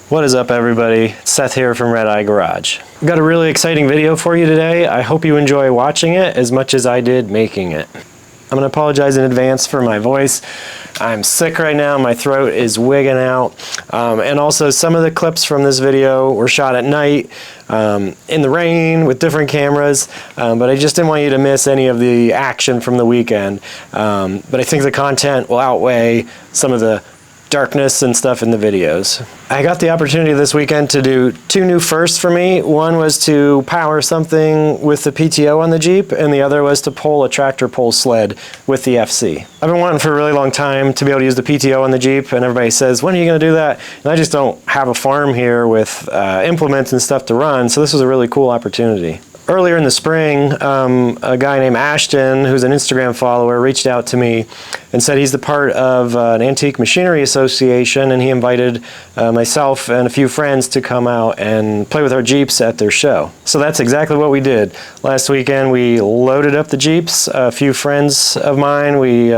What is up, everybody? Seth here from Red Eye Garage. We've got a really exciting video for you today. I hope you enjoy watching it as much as I did making it. I'm going to apologize in advance for my voice. I'm sick right now, my throat is wigging out. And also some of the clips from this video were shot at night, in the rain with different cameras, but I just didn't want you to miss any of the action from the weekend. But I think the content will outweigh some of the darkness and stuff in the videos. I got the opportunity this weekend to do two new firsts for me. One was to power something with the PTO on the Jeep, and the other was to pull a tractor pull sled with the FC. I've been wanting for a really long time to be able to use the PTO on the Jeep, and everybody says, when are you going to do that? And I just don't have a farm here with implements and stuff to run, so this was a really cool opportunity. Earlier in the spring, a guy named Ashton, who's an Instagram follower, reached out to me and said he's the part of an antique machinery association, and he invited myself and a few friends to come out and play with our Jeeps at their show. So that's exactly what we did. Last weekend we loaded up the Jeeps. A few friends of mine, we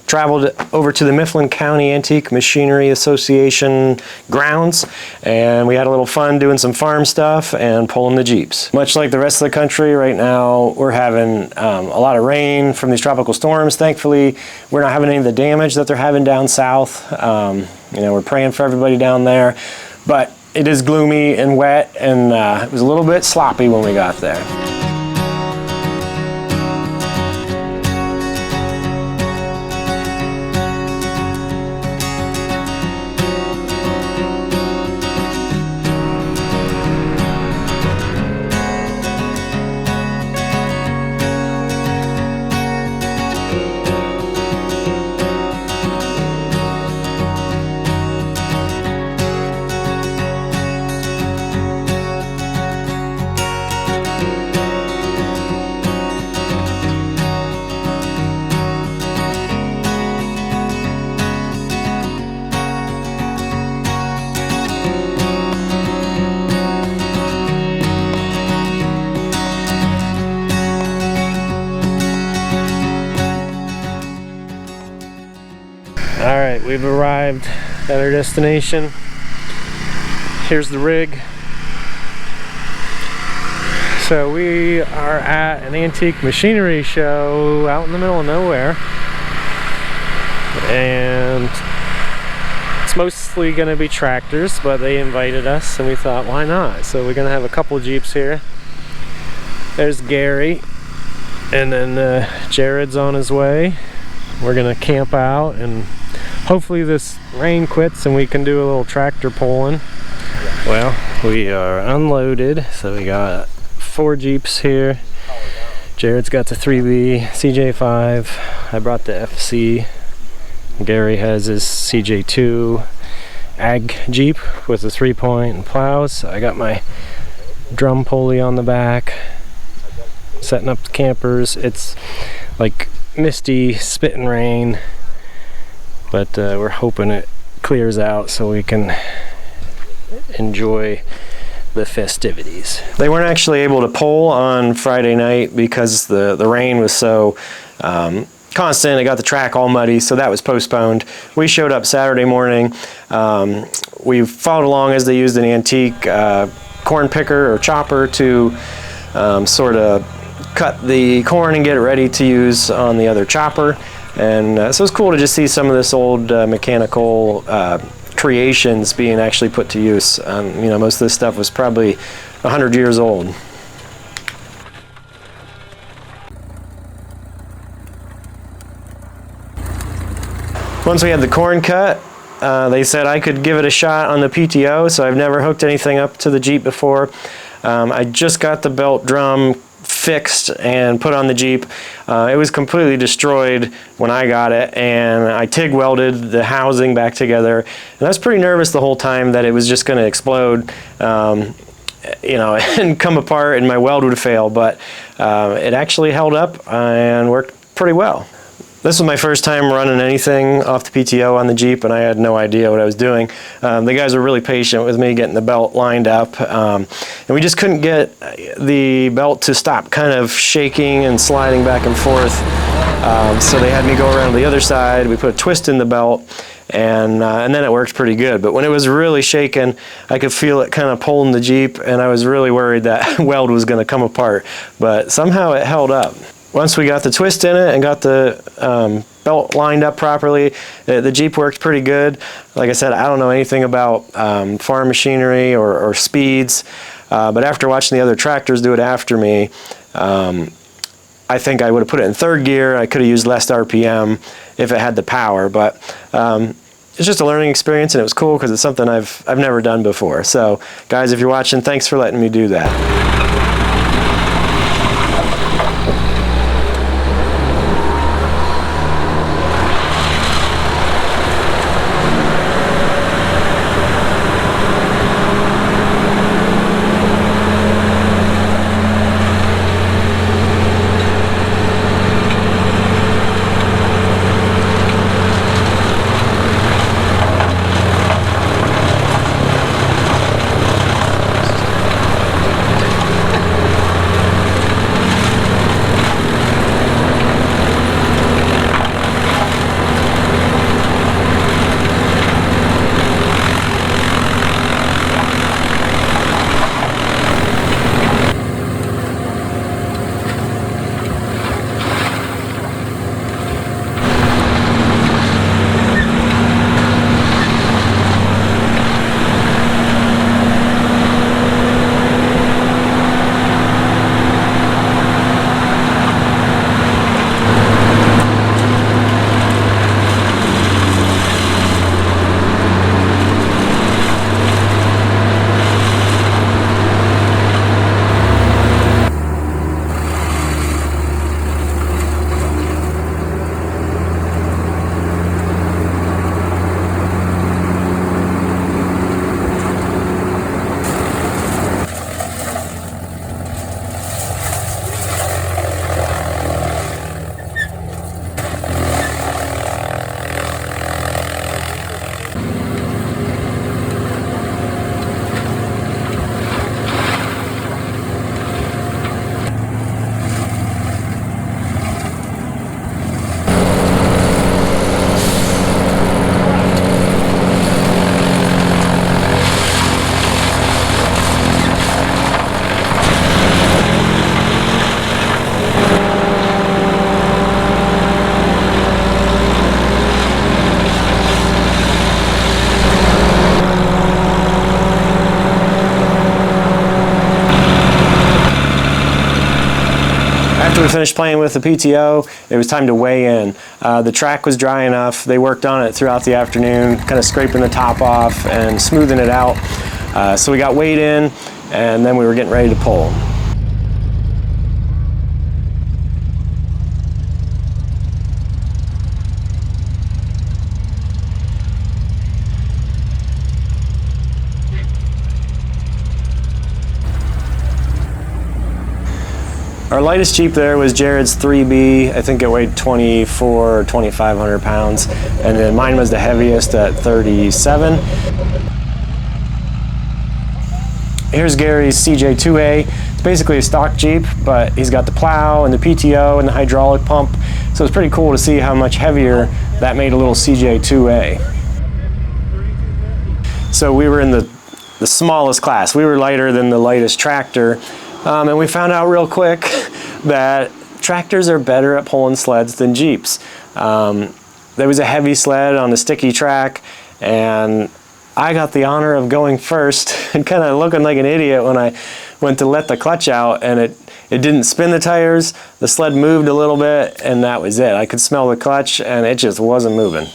traveled over to the Mifflin County Antique Machinery Association grounds, and we had a little fun doing some farm stuff and pulling the Jeeps. Much like the rest of the country right now, we're having a lot of rain from these tropical storms. Thankfully, we're not having any of the damage that they're having down south. You know, we're praying for everybody down there, but it is gloomy and wet, and it was a little bit sloppy when we got there. Alright, we've arrived at our destination. Here's the rig. So we are at an antique machinery show out in the middle of nowhere. And it's mostly going to be tractors, but they invited us and we thought, why not? So we're going to have a couple Jeeps here. There's Gary, and then Jared's on his way. We're going to camp out, and hopefully this rain quits and we can do a little tractor pulling. Well, we are unloaded, so we got 4 Jeeps here. Jared's got the 3B CJ5. I brought the FC. Gary has his CJ2 Ag Jeep with a 3-point and plows. I got my drum pulley on the back, setting up the campers. It's like misty, spitting rain, but we're hoping it clears out so we can enjoy the festivities. They weren't actually able to pull on Friday night because the rain was so constant. It got the track all muddy, so that was postponed. We showed up Saturday morning. We followed along as they used an antique corn picker or chopper to sort of cut the corn and get it ready to use on the other chopper. And so it's cool to just see some of this old mechanical creations being actually put to use. You know, most of this stuff was probably 100 years old. Once we had the corn cut, they said I could give it a shot on the PTO, so I've never hooked anything up to the Jeep before. I just got the belt drum fixed and put on the Jeep. It was completely destroyed when I got it, and I TIG welded the housing back together, and I was pretty nervous the whole time that it was just going to explode, you know, and come apart and my weld would fail, but it actually held up and worked pretty well. This was my first time running anything off the PTO on the Jeep, and I had no idea what I was doing. The guys were really patient with me getting the belt lined up, and we just couldn't get the belt to stop kind of shaking and sliding back and forth. So they had me go around to the other side. We put a twist in the belt, and then it worked pretty good. But when it was really shaking, I could feel it kind of pulling the Jeep, and I was really worried that weld was going to come apart. But somehow it held up. Once we got the twist in it and got the belt lined up properly, the Jeep worked pretty good. Like I said, I don't know anything about farm machinery or speeds, but after watching the other tractors do it after me, I think I would have put it in third gear. I could have used less RPM if it had the power, but it's just a learning experience, and it was cool because it's something I've never done before. So guys, if you're watching, thanks for letting me do that. After we finished playing with the PTO, it was time to weigh in. The track was dry enough. They worked on it throughout the afternoon, kind of scraping the top off and smoothing it out. So we got weighed in, and then we were getting ready to pull. Our lightest Jeep there was Jared's 3B. I think it weighed 24 or 2,500 pounds. And then mine was the heaviest at 37. Here's Gary's CJ2A. It's basically a stock Jeep, but he's got the plow and the PTO and the hydraulic pump. So it's pretty cool to see how much heavier that made a little CJ2A. So we were in the smallest class. We were lighter than the lightest tractor. And we found out real quick that tractors are better at pulling sleds than Jeeps. There was a heavy sled on the sticky track, and I got the honor of going first and kind of looking like an idiot when I went to let the clutch out, and it didn't spin the tires. The sled moved a little bit, and that was it. I could smell the clutch, and it just wasn't moving.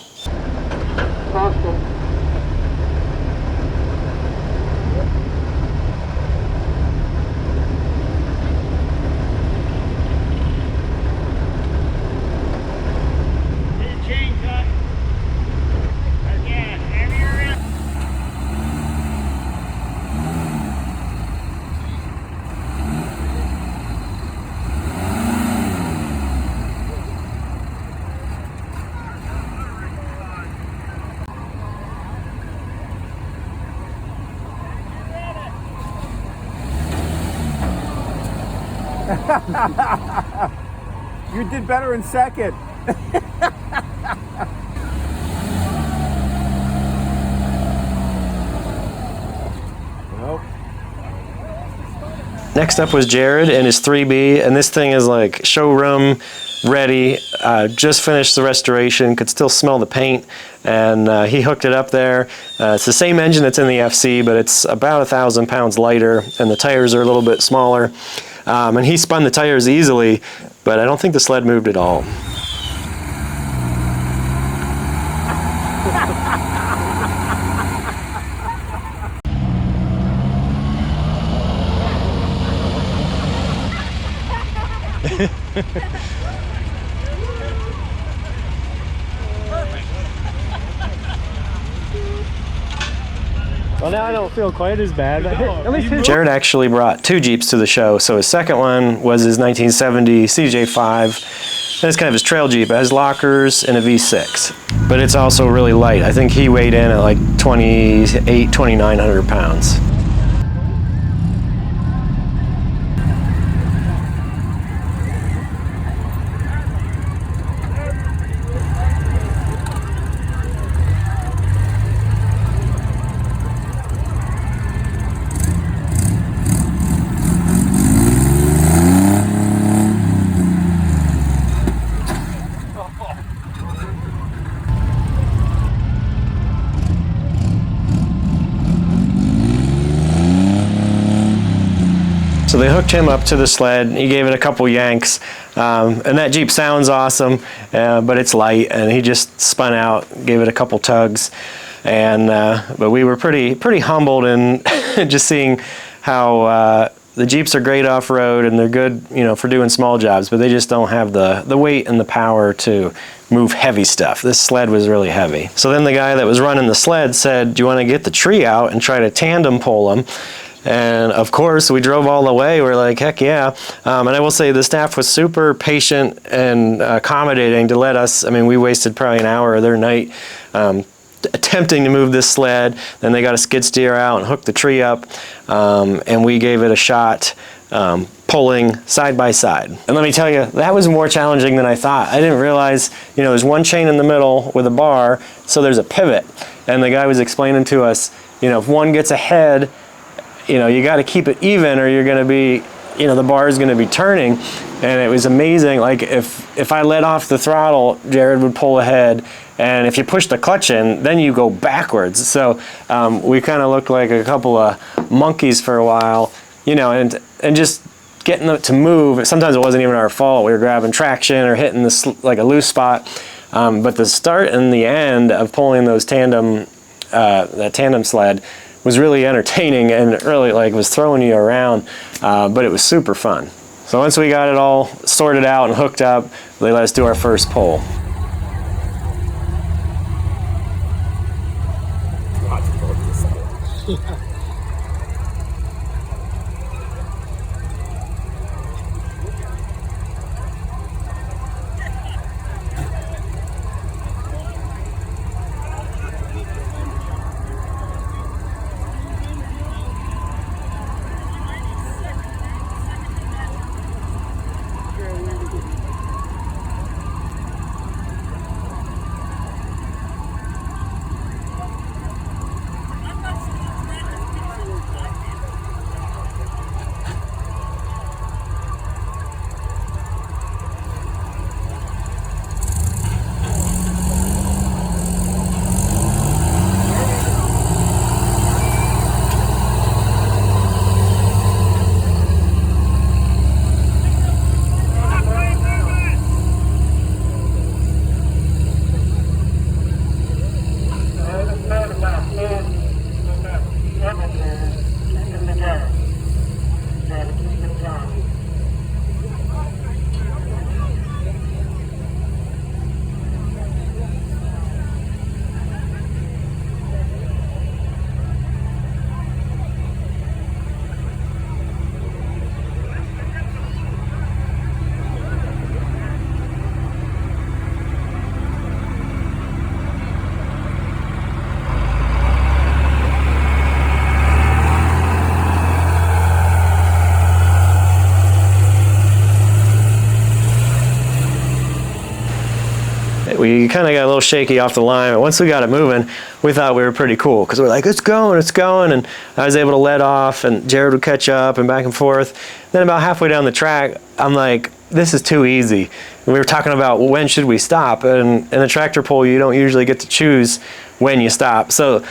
You did better in second. Next up was Jared and his 3B, and this thing is like showroom ready. Just finished the restoration, could still smell the paint, and he hooked it up there. It's the same engine that's in the FC, but it's about 1,000 pounds lighter, and the tires are a little bit smaller. And he spun the tires easily, but I don't think the sled moved at all. Well, now I don't feel quite as bad. Jared actually brought 2 Jeeps to the show. So his second one was his 1970 CJ5. And it's kind of his trail Jeep. It has lockers and a V6. But it's also really light. I think he weighed in at like 2,900 pounds. So they hooked him up to the sled. He gave it a couple yanks, and that Jeep sounds awesome, but it's light, and he just spun out, gave it a couple tugs, and but we were pretty humbled in just seeing how the Jeeps are great off-road and they're good, you know, for doing small jobs, but they just don't have the weight and the power to move heavy stuff. This sled was really heavy. So then the guy that was running the sled said, "Do you want to get the tree out and try to tandem pull him?" And of course, we drove all the way. We're like, heck yeah. And I will say the staff was super patient and accommodating to let us, I mean, we wasted probably an hour of their night attempting to move this sled. Then they got a skid steer out and hooked the tree up. And we gave it a shot pulling side by side. And let me tell you, that was more challenging than I thought. I didn't realize, you know, there's one chain in the middle with a bar, so there's a pivot. And the guy was explaining to us, you know, if one gets ahead, you know, you got to keep it even or you're going to be, you know, the bar is going to be turning. And it was amazing. Like if I let off the throttle, Jared would pull ahead. And if you push the clutch in, then you go backwards. So we kind of looked like a couple of monkeys for a while, you know, and just getting it to move. Sometimes it wasn't even our fault. We were grabbing traction or hitting this like a loose spot. But the start and the end of pulling those that tandem sled was really entertaining and really like was throwing you around, but it was super fun. So once we got it all sorted out and hooked up, they let us do our first pull. We kind of got a little shaky off the line. But once we got it moving, we thought we were pretty cool because we're like, it's going. And I was able to let off, and Jared would catch up and back and forth. Then about halfway down the track, I'm like, this is too easy. And we were talking about, well, when should we stop? And in a tractor pull, you don't usually get to choose when you stop. So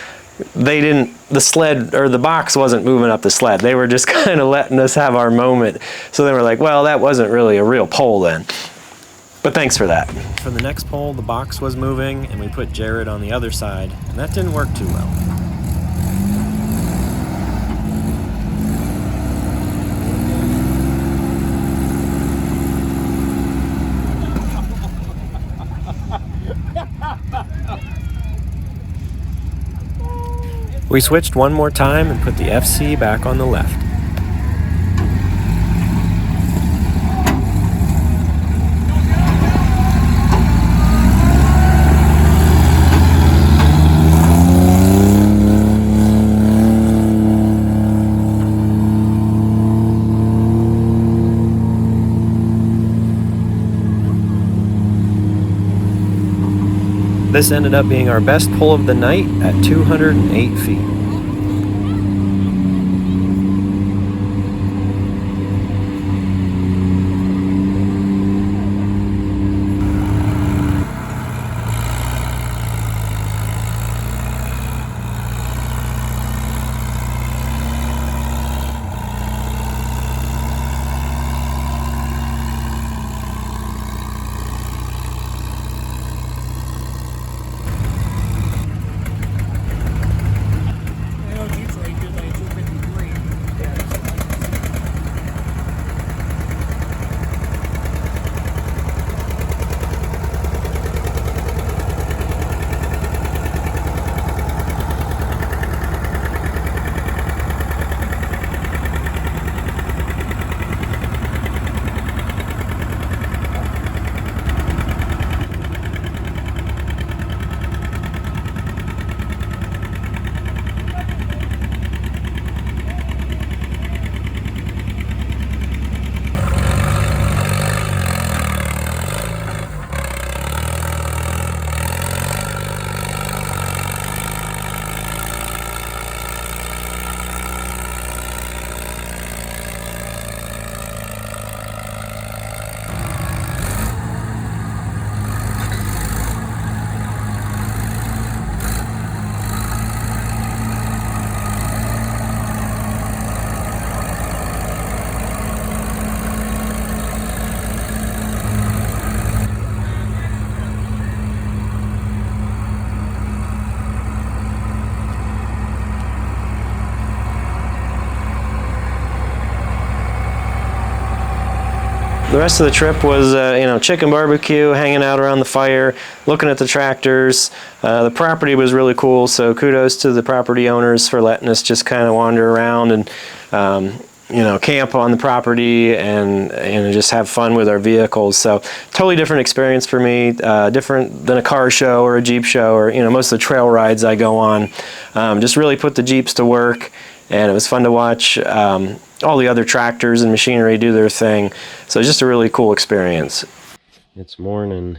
the sled or the box wasn't moving up the sled. They were just kind of letting us have our moment. So they were like, well, that wasn't really a real pull then. But thanks for that. For the next pull, the box was moving and we put Jared on the other side, and that didn't work too well. We switched one more time and put the FC back on the left. This ended up being our best pull of the night at 208 feet. The rest of the trip was, chicken barbecue, hanging out around the fire, looking at the tractors. The property was really cool, so kudos to the property owners for letting us just kind of wander around and, camp on the property and just have fun with our vehicles. So totally different experience for me, different than a car show or a Jeep show or, most of the trail rides I go on. Just really put the Jeeps to work, and it was fun to watch all the other tractors and machinery do their thing. So just a really cool experience. It's morning.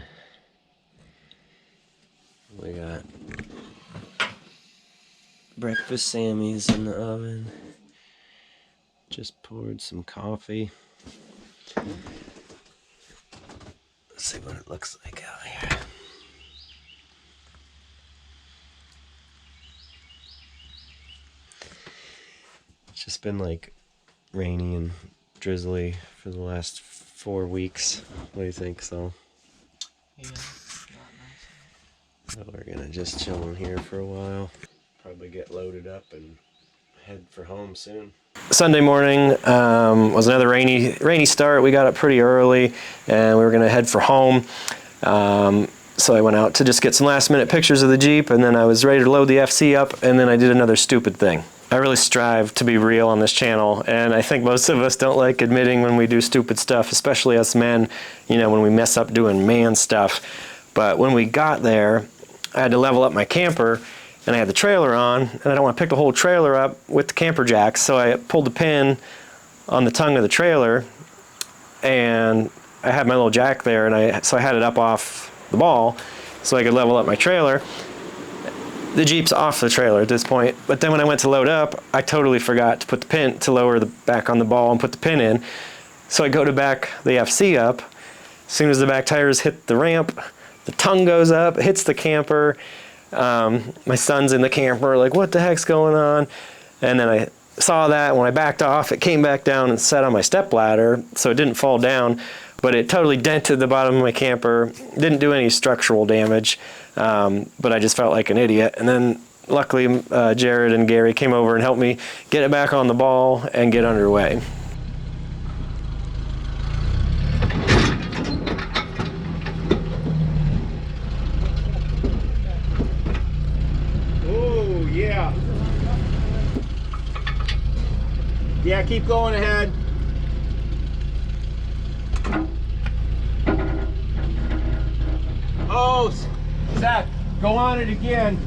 We got breakfast Sammy's in the oven. Just poured some coffee. Let's see what it looks like out here. It's just been like rainy and drizzly for the last 4 weeks. What do you think, Saul? Yeah, it's not nice. So we're gonna just chill in here for a while. Probably get loaded up and head for home soon. Sunday morning was another rainy start. We got up pretty early and we were gonna head for home. So I went out to just get some last minute pictures of the Jeep, and then I was ready to load the FC up, and then I did another stupid thing. I really strive to be real on this channel, and I think most of us don't like admitting when we do stupid stuff, especially us men, when we mess up doing man stuff. But when we got there, I had to level up my camper, and I had the trailer on, and I don't want to pick the whole trailer up with the camper jacks, so I pulled the pin on the tongue of the trailer, and I had my little jack there, and so I had it up off the ball, so I could level up my trailer. The Jeep's off the trailer at this point, but then when I went to load up, I totally forgot to put the pin, to lower the back on the ball and put the pin in. So I go to back the FC up. As soon as the back tires hit the ramp, the tongue goes up, hits the camper. My son's in the camper, like, what the heck's going on? And then I saw that when I backed off, it came back down and sat on my stepladder, so it didn't fall down, but it totally dented the bottom of my camper. Didn't do any structural damage, but I just felt like an idiot. And then luckily Jared and Gary came over and helped me get it back on the ball and get underway. Oh, yeah. Yeah, keep going ahead. Oh, Zach, go on it again.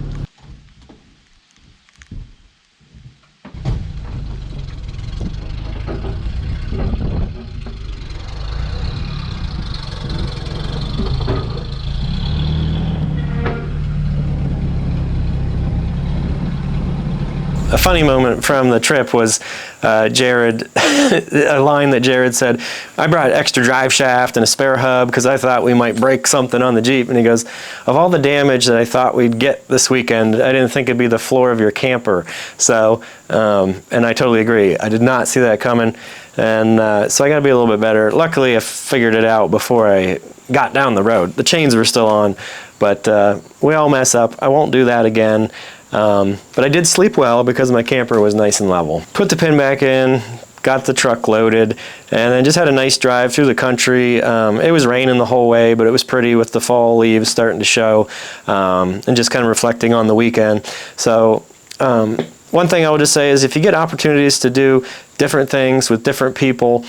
A funny moment from the trip was Jared, a line that Jared said, I brought extra drive shaft and a spare hub because I thought we might break something on the Jeep. And he goes, of all the damage that I thought we'd get this weekend, I didn't think it'd be the floor of your camper. So, and I totally agree. I did not see that coming. And so I got to be a little bit better. Luckily, I figured it out before I got down the road. The chains were still on, but we all mess up. I won't do that again. But I did sleep well because my camper was nice and level. Put the pin back in, got the truck loaded, and then just had a nice drive through the country. It was raining the whole way, but it was pretty with the fall leaves starting to show, and just kind of reflecting on the weekend. So one thing I would just say is if you get opportunities to do different things with different people,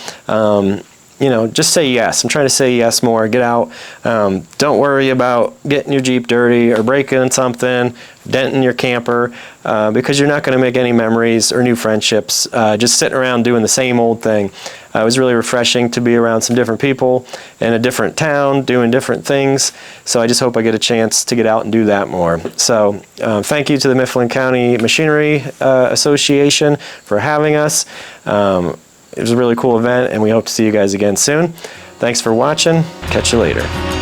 you know, just say yes. I'm trying to say yes more. Get out. Don't worry about getting your Jeep dirty or breaking something, denting your camper, because you're not going to make any memories or new friendships just sitting around doing the same old thing. It was really refreshing to be around some different people in a different town doing different things. So I just hope I get a chance to get out and do that more. So thank you to the Mifflin County Machinery Association for having us. It was a really cool event, and we hope to see you guys again soon. Thanks for watching. Catch you later.